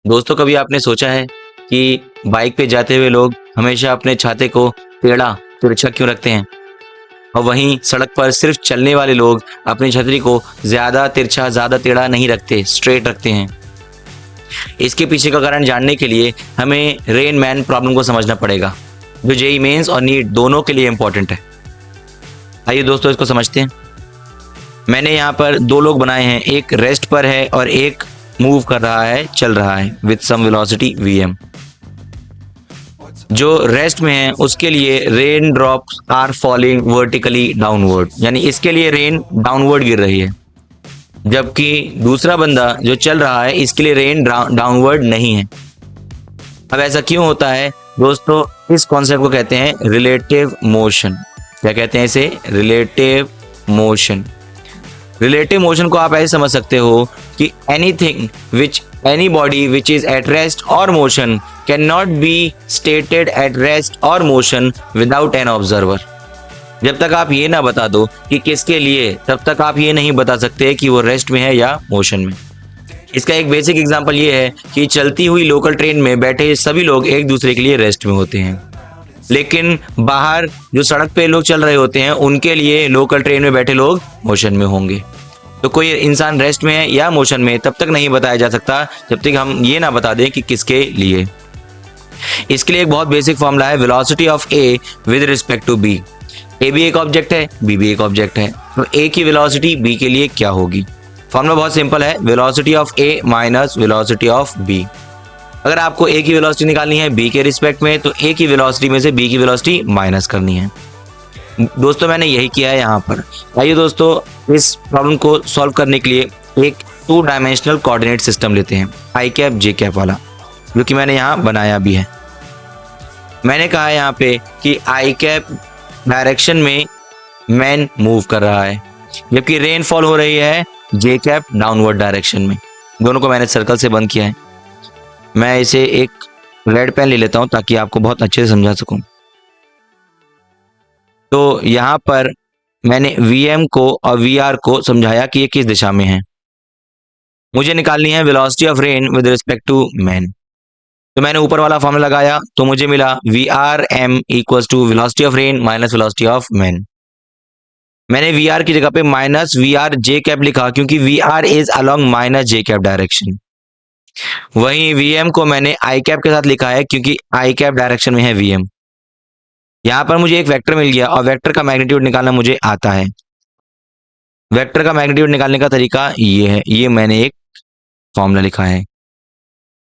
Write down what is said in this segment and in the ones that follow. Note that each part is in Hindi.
दोस्तों, कभी आपने सोचा है कि बाइक पे जाते हुए लोग हमेशा अपने छाते को टेढ़ा तिरछा क्यों रखते हैं, और वहीं सड़क पर सिर्फ चलने वाले लोग अपनी छतरी को ज्यादा तिरछा, ज्यादा टेढ़ा नहीं रखते, स्ट्रेट रखते हैं। इसके पीछे का कारण जानने के लिए हमें रेन मैन प्रॉब्लम को समझना पड़ेगा, जो जेईई मेंस और नीट दोनों के लिए इंपॉर्टेंट है। आइए दोस्तों, इसको समझते हैं। मैंने यहाँ पर दो लोग बनाए हैं, एक रेस्ट पर है और एक मूव कर रहा है, चल रहा है विद सम वेलोसिटी vm। जो रेस्ट में है उसके लिए rain drops are falling vertically downward, यानी इसके लिए रेन डाउनवर्ड गिर रही है, जबकि दूसरा बंदा जो चल रहा है इसके लिए रेन डाउनवर्ड नहीं है। अब ऐसा क्यों होता है दोस्तों? इस कॉन्सेप्ट को कहते हैं रिलेटिव मोशन। क्या कहते हैं इसे? Relative motion. रिलेटिव मोशन को आप ऐसे समझ सकते हो कि anything which any body which is at rest or motion can not be stated at rest or motion without an observer. जब तक आप ये ना बता दो कि किसके लिए, तब तक आप ये नहीं बता सकते कि वो रेस्ट में है या मोशन में। इसका एक बेसिक एग्जांपल ये है कि चलती हुई लोकल ट्रेन में बैठे सभी लोग एक दूसरे के लिए रेस्ट में होते हैं, लेकिन बाहर जो सड़क पे लोग चल रहे होते हैं उनके लिए लोकल ट्रेन में बैठे लोग मोशन में होंगे। तो कोई इंसान रेस्ट में है या मोशन में तब तक नहीं बताया जा सकता जब तक हम ये ना बता दें कि किसके लिए। इसके लिए एक बहुत बेसिक फॉर्मूला है, velocity of A with respect to B. A भी एक ऑब्जेक्ट है, बी भी एक ऑब्जेक्ट है, तो ए की वेलोसिटी बी के लिए क्या होगी? फॉर्मूला बहुत सिंपल है, velocity of A minus velocity of B. अगर आपको ए की वेलोसिटी निकालनी है बी के रिस्पेक्ट में, तो ए की वेलोसिटी में से बी की वेलोसिटी माइनस करनी है। दोस्तों, मैंने यही किया है यहाँ पर। आइए दोस्तों, इस प्रॉब्लम को सॉल्व करने के लिए एक 2 डायमेंशनल कोऑर्डिनेट सिस्टम लेते हैं, आई कैप जे कैप वाला, जो कि मैंने यहाँ बनाया भी है। मैंने कहा है यहाँ पे कि आई कैप डायरेक्शन में मैन मूव कर रहा है, जबकि रेन फॉल हो रही है जे कैप डाउनवर्ड डायरेक्शन में। दोनों को मैंने सर्कल से बंद किया है। मैं इसे एक रेड पेन ले लेता हूं ताकि आपको बहुत अच्छे से समझा सकूं। तो यहाँ पर मैंने vm को और vr को समझाया कि ये किस दिशा में है। मुझे निकालनी है velocity of rain with respect to man. तो मैंने ऊपर वाला फॉर्मूला लगाया तो मुझे मिला vrm equals to velocity of rain minus velocity of man. मैंने vr की जगह पे माइनस vr जे कैप लिखा क्योंकि vr is along minus J cap direction. वहीं vm को मैंने आई कैप के साथ लिखा है क्योंकि आई कैप डायरेक्शन में है vm। यहाँ पर मुझे एक वेक्टर मिल गया और वेक्टर का मैग्नीट्यूड निकालना मुझे आता है। वेक्टर का मैग्नीट्यूड निकालने का तरीका ये है, ये मैंने एक फॉर्मूला लिखा है।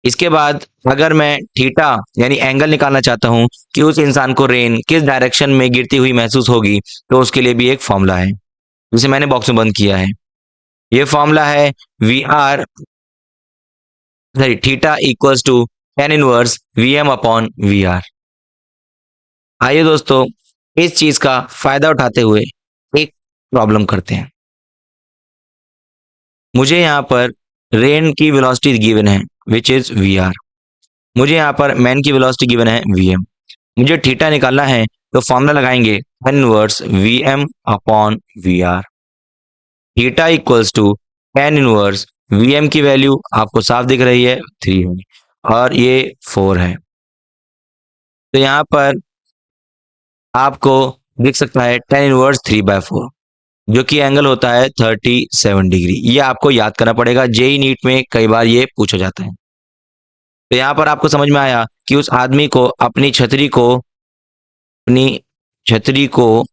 इसके बाद अगर मैं थीटा यानी एंगल निकालना चाहता हूँ कि उस इंसान को रेन किस डायरेक्शन में गिरती हुई महसूस होगी, तो उसके लिए भी एक फॉर्मूला है जिसे मैंने बॉक्स में बंद किया है। ये फॉर्मूला है theta equals to tan inverse vm upon vr। आइए दोस्तों, इस चीज का फायदा उठाते हुए एक प्रॉब्लम करते हैं। मुझे यहाँ पर रेन की वेलोसिटी गिवन है विच इज vr। मुझे यहाँ पर मैन की वेलोसिटी गिवन है vm। मुझे थीटा निकालना है तो फॉर्मूला लगाएंगे tan inverse vm upon vr। Theta equals to tan inverse vm की वैल्यू आपको साफ दिख रही है 3 है और ये 4 है। तो यहाँ पर आपको दिख सकता है tan इनवर्स 3/4, जो कि एंगल होता है 37 डिग्री। ये आपको याद करना पड़ेगा, जेई नीट में कई बार ये पूछा जाता है। तो यहाँ पर आपको समझ में आया कि उस आदमी को अपनी छतरी को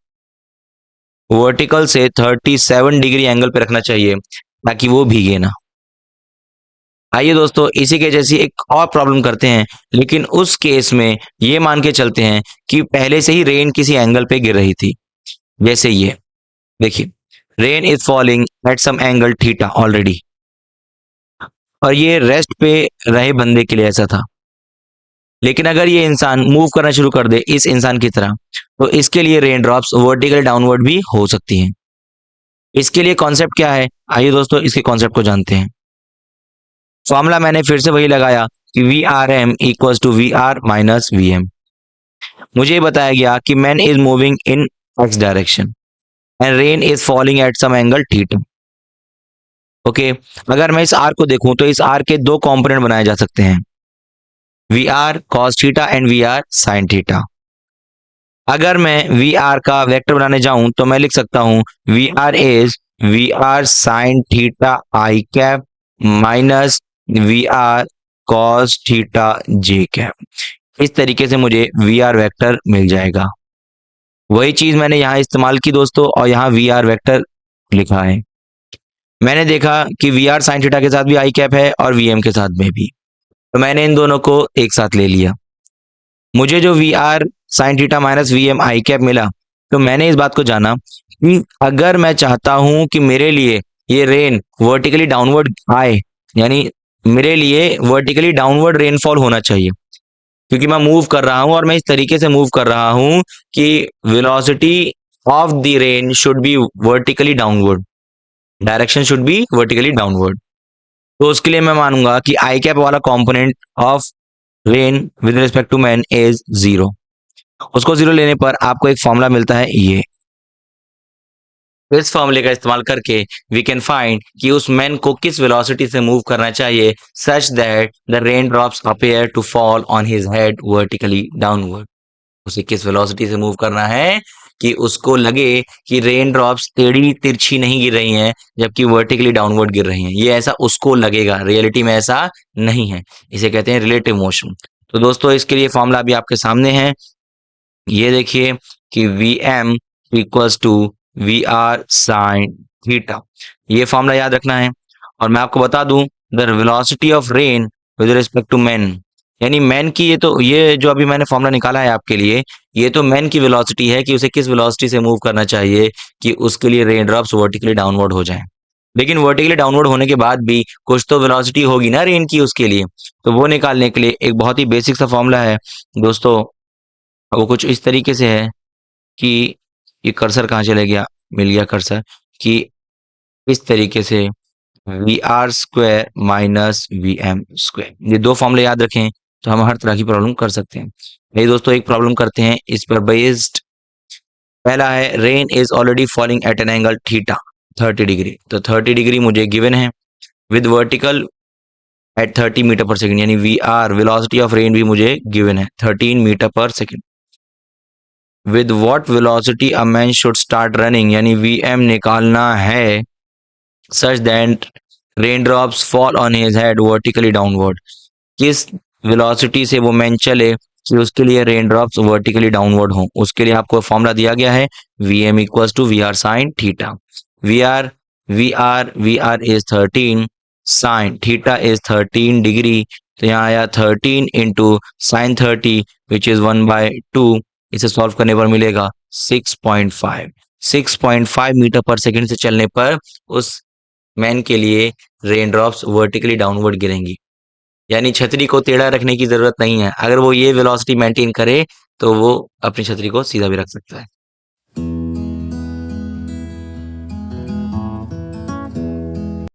वर्टिकल से 37 डिग्री एंगल पे रखना चाहिए ताकि वो भीगे ना। आइए दोस्तों, इसी के जैसी एक और प्रॉब्लम करते हैं, लेकिन उस केस में ये मान के चलते हैं कि पहले से ही रेन किसी एंगल पे गिर रही थी। जैसे ये देखिए, rain is falling at some angle theta already, और ये रेस्ट पे रहे बंदे के लिए ऐसा था। लेकिन अगर ये इंसान मूव करना शुरू कर दे इस इंसान की तरह, तो इसके लिए रेन ड्रॉप्स वर्टिकल डाउनवर्ड भी हो सकती हैं। इसके लिए कॉन्सेप्ट क्या है? आइए दोस्तों, इसके कॉन्सेप्ट को जानते हैं। फॉर्मूला मैंने फिर से वही लगाया कि V R M equals to V R minus V M. मुझे बताया गया कि man is moving in X direction and rain is falling at some angle theta. Okay, अगर मैं इस आर को देखूं तो इस आर के दो कंपोनेंट बनाए जा सकते हैं, V R cos theta and V R sine theta. अगर मैं वी आर का वेक्टर बनाने जाऊं तो मैं लिख सकता हूं V R sine theta I cap minus V R cos theta J cap. इस तरीके से मुझे वी आर वेक्टर मिल जाएगा। वही चीज मैंने यहाँ इस्तेमाल की दोस्तों, और यहाँ वी आर वेक्टर लिखा है। मैंने देखा कि वी आर साइन थीटा के साथ भी आई कैप है और वी एम के साथ में भी, तो मैंने इन दोनों को एक साथ ले लिया। मुझे जो V R sine theta minus V M I cap मिला, तो मैंने इस बात को जाना कि अगर मैं चाहता हूं कि मेरे लिए ये रेन वर्टिकली डाउनवर्ड आए, यानी मेरे लिए वर्टिकली डाउनवर्ड रेनफॉल होना चाहिए, क्योंकि मैं मूव कर रहा हूं और मैं इस तरीके से मूव कर रहा हूं कि velocity of the rain should be vertically downward, direction should be vertically downward. तो उसके लिए मैं मानूंगा कि आई कैप वाला component of rain with respect to man is 0। उसको 0 लेने पर आपको एक फॉर्मूला मिलता है ये। इस फॉर्मूले का इस्तेमाल करके वी कैन फाइंड कि उस मैन को किस वेलोसिटी से मूव करना चाहिए such that the rain drops appear to fall on his head vertically downward. उसे किस वेलोसिटी से मूव करना है कि उसको लगे कि रेन ड्रॉप्स टेढ़ी तिरछी नहीं गिर रही हैं, जबकि वर्टिकली डाउनवर्ड गिर रही हैं। ये ऐसा उसको लगेगा, रियलिटी में ऐसा नहीं है। इसे कहते हैं रिलेटिव मोशन। तो दोस्तों इसके लिए फॉर्मूला अभी आपके सामने है। ये देखिए कि V M equals to V R sine theta, ये फॉर्मूला याद रखना है। और मैं आपको बता दूं, the velocity of rain with respect to man, यानी मैन की ये जो अभी मैंने फॉर्मूला निकाला है आपके लिए, ये तो मैन की वेलोसिटी है कि उसे किस वेलोसिटी से मूव करना चाहिए कि उसके लिए रेन ड्रॉप्स वर्टिकली डाउनवर्ड हो जाएं। लेकिन वर्टिकली डाउनवर्ड होने के बाद भी कुछ तो वेलोसिटी होगी ना रेन की उसके लिए, तो वो निकालने के लिए एक बहुत ही बेसिक सा फॉर्मूला है दोस्तों। वो कुछ इस तरीके से है कि ये कर्सर कहाँ चले गया, मिल गया कर्सर, कि इस तरीके से V R square minus V M square, ये दो फॉर्मूले याद रखें तो हम हर तरह की प्रॉब्लम कर सकते हैं। ये दोस्तों एक प्रॉब्लम करते हैं इस पर बेस्ड। पहला है rain is already falling at an angle theta 30 degree. तो 30 डिग्री मुझे गिवन है with vertical at 30 metre per second, यानी V R velocity of rain भी मुझे गिवन है 13 metre per second. With what velocity a man should start running, यानी वी एम निकालना है such that rain drops fall on his head vertically downward. किस वेलोसिटी से वो मैन चले कि उसके लिए रेन ड्रॉप्स वर्टिकली डाउनवर्ड हो, उसके लिए आपको फॉर्मूला दिया गया है V M equals to V R sine theta. V R is 13, sine theta is 13 degree, तो यहाँ आया 13 इंटू साइन 30 विच इज 1/2। इसे सॉल्व करने पर मिलेगा 6.5। 6.5 मीटर पर सेकंड से चलने पर उस मैन के लिए रेन ड्रॉप्स वर्टिकली डाउनवर्ड गिरेंगी, यानी छतरी को टेढ़ा रखने की जरूरत नहीं है। अगर वो ये वेलोसिटी मेंटेन करे तो वो अपनी छतरी को सीधा भी रख सकता है।